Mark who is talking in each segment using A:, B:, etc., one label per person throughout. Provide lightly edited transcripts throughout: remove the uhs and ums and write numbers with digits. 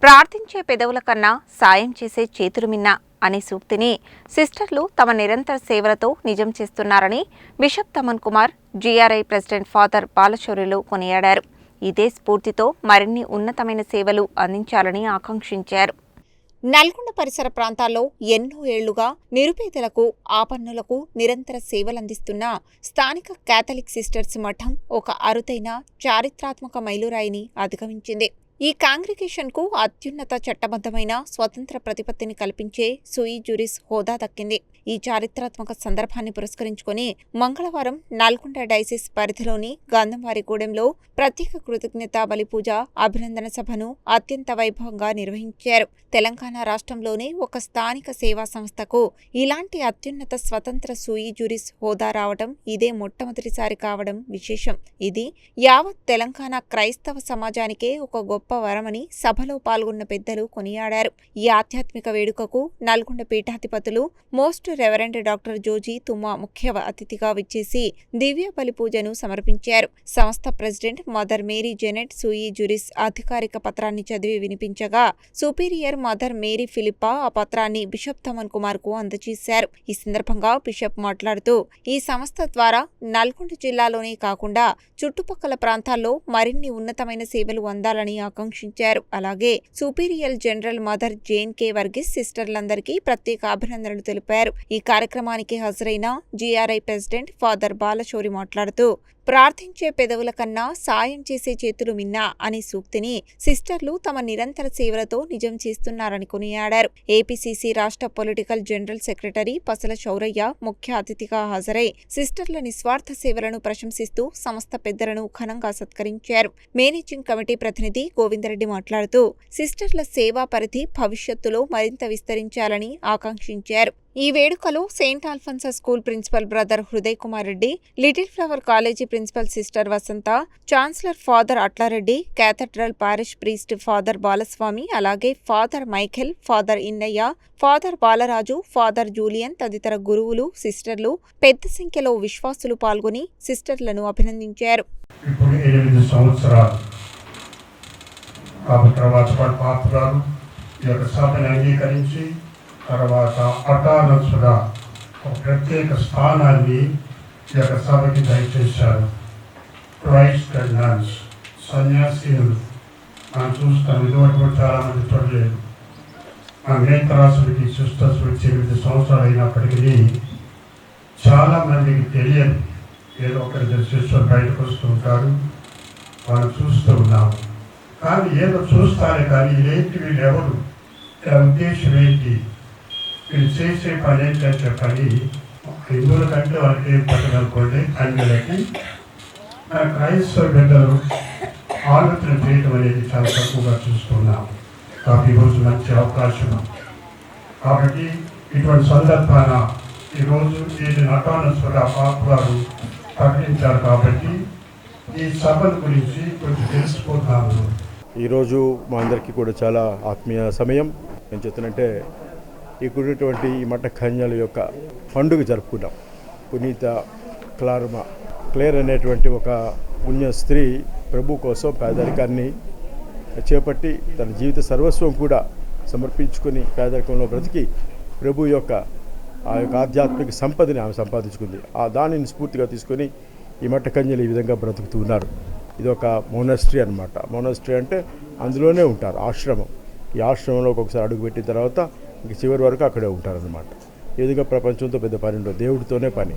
A: ప్రార్థించే పెదవుల కన్నా సాయం చేసే చేతులు మిన్న అనే సూక్తిని సిస్టర్లు తమ నిరంతర సేవలతో నిజం చేస్తున్నారని bishop Thaman Kumar GRI president father Balashowryulu కొనియాడారు. ఇదే స్ఫూర్తితో మరిన్ని ఉన్నతమైన సేవలు అందించాలని ఆకాంక్షించారు. నల్గొండ పరిసర ప్రాంతాల్లో ఎన్నో ఏళ్లుగా నిరుపేదలకు, ఆపన్నులకు నిరంతర సేవలందిస్తున్న స్థానిక కేథలిక్ సిస్టర్స్ మఠం ఒక అరుదైన చారిత్రాత్మక మైలురాయిని అధిగమించింది. ఈ కాంగ్రిగేషన్కు అత్యున్నత చట్టబద్ధమైన స్వతంత్ర ప్రతిపత్తిని కల్పించే సూయి జ్యూరిస్ హోదా దక్కింది. ఈ చారిత్రాత్మక సందర్భాన్ని పురస్కరించుకుని మంగళవారం నల్గొండ డైసిస్ పరిధిలోని గంధంవారిగూడెంలో ప్రత్యేక కృతజ్ఞతా బలిపూజ, అభినందన సభను అత్యంత వైభవంగా నిర్వహించారు. తెలంగాణ రాష్ట్రంలోనే ఒక స్థానిక సేవా సంస్థకు ఇలాంటి అత్యున్నత స్వతంత్ర సూయి జ్యూరిస్ హోదా రావడం ఇదే మొట్టమొదటిసారి కావడం విశేషం. ఇది యావత్ తెలంగాణ క్రైస్తవ సమాజానికే ఒక గొప్ప వరమని సభలో పాల్గొన్న పెద్దలు కొనియాడారు. ఈ ఆధ్యాత్మిక వేడుకకు నల్గొండ పీఠాధిపతులు మోస్ట్ రెవరెండ్ డాక్టర్ జోజీ తుమ్మా ముఖ్య అతిథిగా విచ్చేసి దివ్య బలిపూజను సమర్పించారు. సంస్థ ప్రెసిడెంట్ మదర్ మేరీ జెనెట్ సూయి జ్యూరిస్ అధికారిక పత్రాన్ని చదివి వినిపించగా సుపీరియర్ మదర్ మేరీ ఫిలిప్పా ఆ పత్రాన్ని బిషప్ తమన్ కుమార్ కు అందజేశారు. ఈ సందర్భంగా బిషప్ మాట్లాడుతూ ఈ సంస్థ ద్వారా నల్గొండ జిల్లాలోనే కాకుండా చుట్టుపక్కల ప్రాంతాల్లో మరిన్ని ఉన్నతమైన సేవలు అందాలని ఆకాంక్షించారు. అలాగే సుపీరియర్ జనరల్ మదర్ జేన్ కే వర్గీస్ సిస్టర్లందరికీ ప్రత్యేక అభినందనలు తెలిపారు. ఈ కార్యక్రమానికి హాజరైన జీఆర్ఐ ప్రెసిడెంట్ ఫాదర్ బాలశౌరి మాట్లాడుతూ ప్రార్థించే పెదవుల కన్నా సాయం చేసే చేతులు మిన్నా అనే సూక్తిని సిస్టర్లు తమ నిరంతర సేవలతో నిజం చేస్తున్నారని కొనియాడారు. ఏపీసీసీ రాష్ట్ర పొలిటికల్ జనరల్ సెక్రటరీ పసల శౌరయ్య ముఖ్య అతిథిగా హాజరై సిస్టర్ల నిస్వార్థ సేవలను ప్రశంసిస్తూ సంస్థ పెద్దలను ఘనంగా సత్కరించారు. మేనేజింగ్ కమిటీ ప్రతినిధి గోవిందరెడ్డి మాట్లాడుతూ సిస్టర్ల సేవా పరిధి భవిష్యత్తులో మరింత విస్తరించాలని ఆకాంక్షించారు. ఈ వేడుకలో saint Alphonsus school principal brother Hriday Kumar Reddy, little flower college principal sister Vasantha, chancellor father Atlareddy, cathedral parish priest father Balaswamy, అలాగే father Michael, father Innaiah, father Balaraju, father Julian తదితర గురువులు, సిస్టర్లు పెద్ద సంఖ్యలో విశ్వాసులు పాల్గొని సిస్టర్లను అభినందించారు.
B: తర్వాత అటానస్గా ఒక ప్రత్యేక స్థానాన్ని ఈ యొక్క సభకి దయచేశారు. క్రైస్ట్ అండ్ నన్స్ సన్యాసీనులు మనం చూస్తాం. ఇదివరకు కూడా చాలామంది చూడలేదు. మా నేత్రాసులకి సిస్టర్స్ వచ్చి 8 సంవత్సరాలు అయినప్పటికీ చాలామందికి తెలియదు. ఏదో ఒకరిద్దరు సిస్టర్ బయటకు వస్తూ ఉంటారు, వాళ్ళు చూస్తూ ఉన్నాము. కానీ ఏదో చూస్తారే కానీ ఏంటి వీళ్ళు ఎవరు, ఉద్దేశం ఏంటి, వీళ్ళు చేసే పని ఏంటని చెప్పని హిందువుల కంటే వాళ్ళకి ఏం పట్టదనుకోండి. అందులోకి క్రైస్తవ బిడ్డలు ఆలోచన చేయడం అనేది చాలా తక్కువగా చూస్తున్నాం. కాబట్టి ఈరోజు మంచి అవకాశం. కాబట్టి ఇటువంటి సందర్భాన ఈరోజు దీన్ని అటానస్గా పాపు గారు ప్రకటించారు. కాబట్టి ఈ సభల గురించి కొంచెం తెలుసుకుంటాము.
C: ఈరోజు మా అందరికీ కూడా చాలా ఆత్మీయ సమయం. ఏం చెప్తానంటే ఇక్కడున్నటువంటి ఈ మఠ కన్యల యొక్క పండుగ జరుపుకున్నాం. పునీత క్లేర్ అనేటువంటి ఒక పుణ్య స్త్రీ ప్రభు కోసం పేదరికాన్ని చేపట్టి తన జీవిత సర్వస్వం కూడా సమర్పించుకొని పేదరికంలో బ్రతికి ప్రభు యొక్క ఆ యొక్క ఆధ్యాత్మిక సంపదని ఆమె సంపాదించుకుంది. ఆ దానిని స్ఫూర్తిగా తీసుకొని ఈ మఠ కన్యలు ఈ విధంగా బ్రతుకుతూ ఉన్నారు. ఇది ఒక మోనస్ట్రీ అన్నమాట. మోనస్ట్రీ అంటే అందులోనే ఉంటారు, ఆశ్రమం. ఈ ఆశ్రమంలోకి ఒకసారి అడుగుపెట్టిన తర్వాత ఇంక చివరి వరకు అక్కడే ఉంటారన్నమాట. ఈ విధంగా ప్రపంచంతో పెద్ద పని ఉండదు, దేవుడితోనే పని.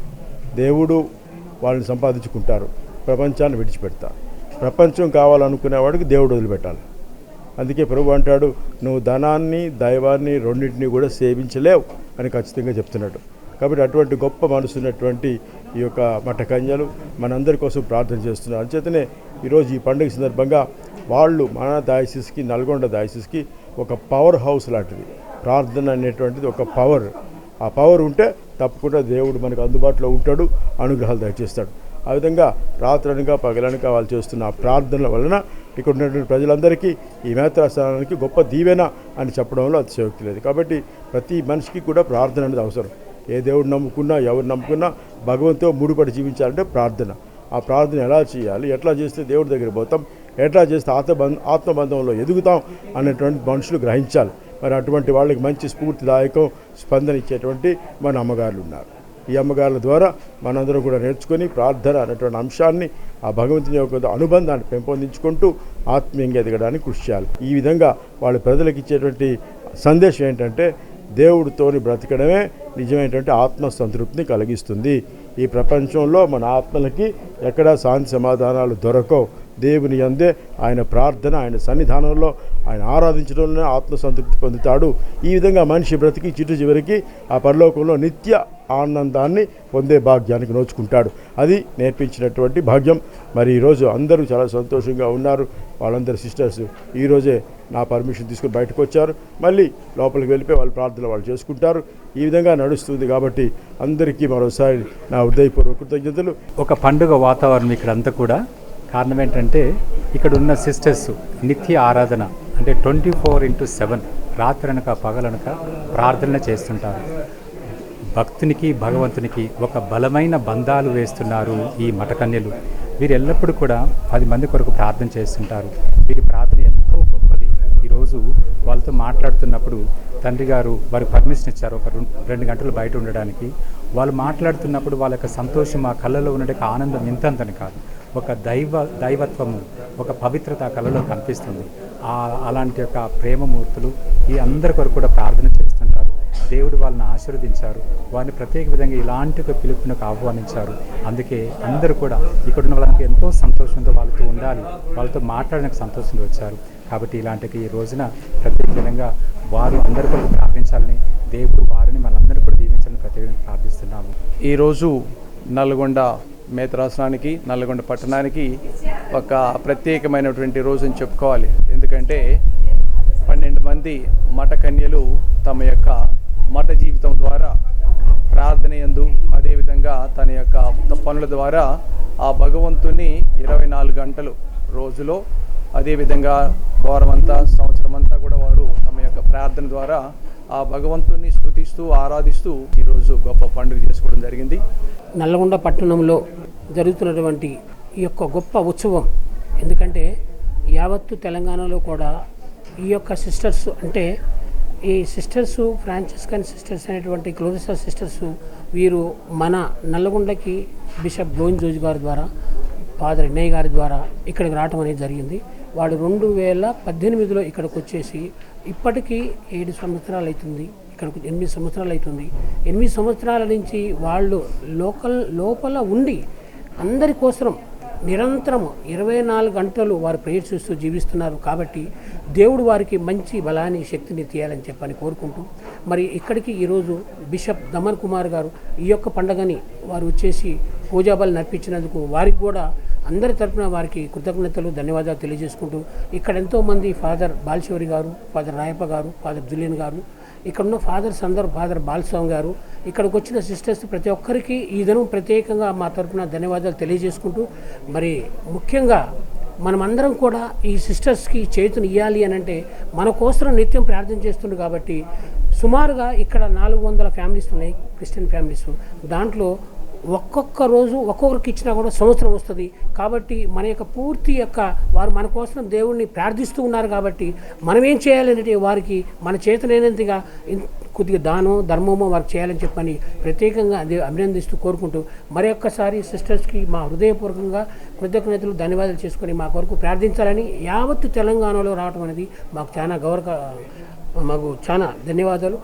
C: దేవుడు వాళ్ళని సంపాదించుకుంటారు, ప్రపంచాన్ని విడిచిపెడతారు. ప్రపంచం కావాలనుకునేవాడికి దేవుడు వదిలిపెట్టాలి. అందుకే ప్రభు అంటాడు, నువ్వు ధనాన్ని దైవాన్ని రెండింటినీ కూడా సేవించలేవు అని ఖచ్చితంగా చెప్తున్నాడు. కాబట్టి అటువంటి గొప్ప మనసు ఉన్నటువంటి ఈ యొక్క మఠ కన్యలు మనందరి కోసం ప్రార్థన చేస్తున్నారు. అంచేతనే ఈరోజు ఈ పండుగ సందర్భంగా వాళ్ళు మన డయాసిస్కి, నల్గొండ డయాసిస్కి ఒక పవర్ హౌస్ లాంటిది. ప్రార్థన అనేటువంటిది ఒక పవర్. ఆ పవర్ ఉంటే తప్పకుండా దేవుడు మనకు అందుబాటులో ఉంటాడు, అనుగ్రహాలు దయచేస్తాడు. ఆ విధంగా రాత్రనగా పగలనగా వాళ్ళు చేస్తున్న ప్రార్థనల వలన ఇక్కడ ఉన్నటువంటి ప్రజలందరికీ ఈ మేత్రాస్థానానికి గొప్ప దీవెన అని చెప్పడంలో అతిశయోక్తి లేదు. కాబట్టి ప్రతి మనిషికి కూడా ప్రార్థన అనేది అవసరం. ఏ దేవుడు నమ్ముకున్నా, ఎవరు నమ్ముకున్నా భగవంతుతో ముడిపడి జీవించాలంటే ప్రార్థన. ఆ ప్రార్థన ఎలా చేయాలి, ఎట్లా చేస్తే దేవుడి దగ్గర పోతాం, ఎట్లా చేస్తే ఆత్మబంధంలో ఎదుగుతాం అనేటువంటి మనుషులు గ్రహించాలి. మరి అటువంటి వాళ్ళకి మంచి స్ఫూర్తిదాయకం స్పందన ఇచ్చేటువంటి మన అమ్మగారులు ఉన్నారు. ఈ అమ్మగారుల ద్వారా మనందరం కూడా నేర్చుకొని ప్రార్థన అనేటువంటి అంశాన్ని, ఆ భగవంతుని యొక్క అనుబంధాన్ని పెంపొందించుకుంటూ ఆత్మీయంగా ఎదగడానికి కృషి చేయాలి. ఈ విధంగా వాళ్ళు ప్రజలకు ఇచ్చేటువంటి సందేశం ఏంటంటే దేవుడితోని బ్రతకడమే నిజమైనటువంటి ఆత్మ సంతృప్తిని కలిగిస్తుంది. ఈ ప్రపంచంలో మన ఆత్మలకి ఎక్కడా శాంతి సమాధానాలు దొరకవు. దేవుని యందే ఆయన ప్రార్థన, ఆయన సన్నిధానంలో ఆయన ఆరాధించడంలోనే ఆత్మసంతృప్తి పొందుతాడు. ఈ విధంగా మనిషి బ్రతికి చివరికి ఆ పరలోకంలో నిత్య ఆనందాన్ని పొందే భాగ్యానికి నోచుకుంటాడు. అది నేర్పించినటువంటి భాగ్యం. మరి ఈరోజు అందరూ చాలా సంతోషంగా ఉన్నారు. వాళ్ళందరూ సిస్టర్స్ ఈరోజే నా పర్మిషన్ తీసుకుని బయటకు వచ్చారు. మళ్ళీ లోపలికి వెళ్ళిపోయి వాళ్ళ ప్రార్థన వాళ్ళు చేసుకుంటారు. ఈ విధంగా నడుస్తుంది. కాబట్టి అందరికీ మరోసారి నా హృదయపూర్వక కృతజ్ఞతలు.
D: ఒక పండుగ వాతావరణం ఇక్కడ అంతా కూడా. కారణం ఏంటంటే ఇక్కడ ఉన్న సిస్టర్స్ నిత్య ఆరాధన అంటే 24/7 రాత్రనక పగలనక ప్రార్థన చేస్తుంటారు. భక్తునికి భగవంతునికి ఒక బలమైన బంధాలు వేస్తున్నారు ఈ మఠకన్యలు. వీరు ఎల్లప్పుడూ కూడా 10 మంది కొరకు ప్రార్థన చేస్తుంటారు. వీరి ప్రార్థన ఎంతో గొప్పది. ఈరోజు వాళ్ళతో మాట్లాడుతున్నప్పుడు తండ్రి గారు వారికి పర్మిషన్ ఇచ్చారు ఒక 2 గంటలు బయట ఉండడానికి. వాళ్ళు మాట్లాడుతున్నప్పుడు వాళ్ళ యొక్క సంతోషం ఆ కళ్ళలో ఉండే ఆనందం ఇంతంతని కాదు, ఒక దైవత్వము, ఒక పవిత్రత ఆ కళలో కనిపిస్తుంది. అలాంటి యొక్క ప్రేమమూర్తులు ఈ అందరి కొరకు కూడా ప్రార్థన చేస్తుంటారు. దేవుడు వాళ్ళని ఆశీర్వదించారు. వారిని ప్రత్యేక విధంగా ఇలాంటి ఒక పిలుపునకు ఆహ్వానించారు. అందుకే అందరూ కూడా ఇక్కడ ఉన్న వాళ్ళకి ఎంతో సంతోషంతో వాళ్ళతో ఉండాలి, వాళ్ళతో మాట్లాడడానికి సంతోషంగా వచ్చారు. కాబట్టి ఇలాంటి ఈ రోజున ప్రత్యేక విధంగా వారు అందరి కొరకు ప్రార్థించాలని, దేవుడు వారిని మనందరూ కూడా దీవించాలని ప్రత్యేకంగా ప్రార్థిస్తున్నాము.
E: ఈరోజు నల్గొండ మేతరాసనానికి, నల్గొండ పట్టణానికి ఒక ప్రత్యేకమైనటువంటి రోజు అని చెప్పుకోవాలి. ఎందుకంటే 12 మంది మఠ కన్యలు తమ యొక్క మఠ జీవితం ద్వారా ప్రార్థన యందు, అదేవిధంగా తన యొక్క పనుల ద్వారా ఆ భగవంతుని 24 గంటలు రోజులో, అదేవిధంగా వారమంతా సంవత్సరం అంతా కూడా వారు తమ యొక్క ప్రార్థన ద్వారా ఆ భగవంతుని స్తుతిస్తూ ఆరాధిస్తూ ఈరోజు గొప్ప పండుగ చేసుకోవడం జరిగింది.
F: నల్లగొండ పట్టణంలో జరుగుతున్నటువంటి ఈ యొక్క గొప్ప ఉత్సవం, ఎందుకంటే యావత్తు తెలంగాణలో కూడా ఈ యొక్క సిస్టర్స్ అంటే ఈ సిస్టర్సు ఫ్రాన్సిస్కన్ సిస్టర్స్ అనేటువంటి క్లోరిసా సిస్టర్స్ వీరు మన నల్లగొండకి బిషప్ గోవింద్ జోజి గారి ద్వారా, ఫాదర్ ఎన్నయ్య గారి ద్వారా ఇక్కడికి రావడం అనేది జరిగింది. వాడు 2018లో ఇక్కడికి వచ్చేసి ఇప్పటికీ 7 సంవత్సరాలు అవుతుంది. ఇక్కడికి 8 సంవత్సరాలు అవుతుంది. 8 సంవత్సరాల నుంచి వాళ్ళు లోపల ఉండి అందరి కోసం నిరంతరం 24 గంటలు వారు ప్రేయర్ చేస్తూ జీవిస్తున్నారు. కాబట్టి దేవుడు వారికి మంచి బలాన్ని, శక్తిని తీయాలని చెప్పని కోరుకుంటూ, మరి ఇక్కడికి ఈరోజు బిషప్ దమన్ కుమార్ గారు ఈ యొక్క పండుగని వారు వచ్చేసి పూజాబలు నడిపించినందుకు వారికి కూడా అందరి తరపున వారికి కృతజ్ఞతలు, ధన్యవాదాలు తెలియజేసుకుంటూ, ఇక్కడ ఎంతోమంది ఫాదర్ బాలశౌరి గారు, ఫాదర్ రాయప్ప గారు, ఫాదర్ జులియన్ గారు, ఇక్కడున్న ఫాదర్స్ అందరూ, ఫాదర్ బాలస్వామి గారు, ఇక్కడికి వచ్చిన సిస్టర్స్ ప్రతి ఒక్కరికి ఈ దినం ప్రత్యేకంగా మా తరపున ధన్యవాదాలు తెలియజేసుకుంటూ, మరి ముఖ్యంగా మనమందరం కూడా ఈ సిస్టర్స్కి చేతుని ఇవ్వాలి అని అంటే మన కోసం నిత్యం ప్రార్థన చేస్తుంది. కాబట్టి సుమారుగా ఇక్కడ 400 ఫ్యామిలీస్ ఉన్నాయి, క్రిస్టియన్ ఫ్యామిలీస్. దాంట్లో ఒక్కొక్క రోజు ఒక్కొక్కరికి ఇచ్చినా కూడా సంవత్సరం వస్తుంది. కాబట్టి మన యొక్క పూర్తి యొక్క వారు మన కోసం దేవుణ్ణి ప్రార్థిస్తూ ఉన్నారు. కాబట్టి మనం ఏం చేయాలంటే వారికి మన చేతనైనంతగా కొద్దిగా దానం ధర్మమో వారికి చేయాలని చెప్పని ప్రత్యేకంగా అభినందిస్తూ కోరుకుంటూ, మరి ఒక్కసారి సిస్టర్స్కి మా హృదయపూర్వకంగా కృతజ్ఞతలు, ధన్యవాదాలు చేసుకొని మా కొరకు ప్రార్థించాలని యావత్తు తెలంగాణలో రావడం అనేది మాకు చాలా ధన్యవాదాలు.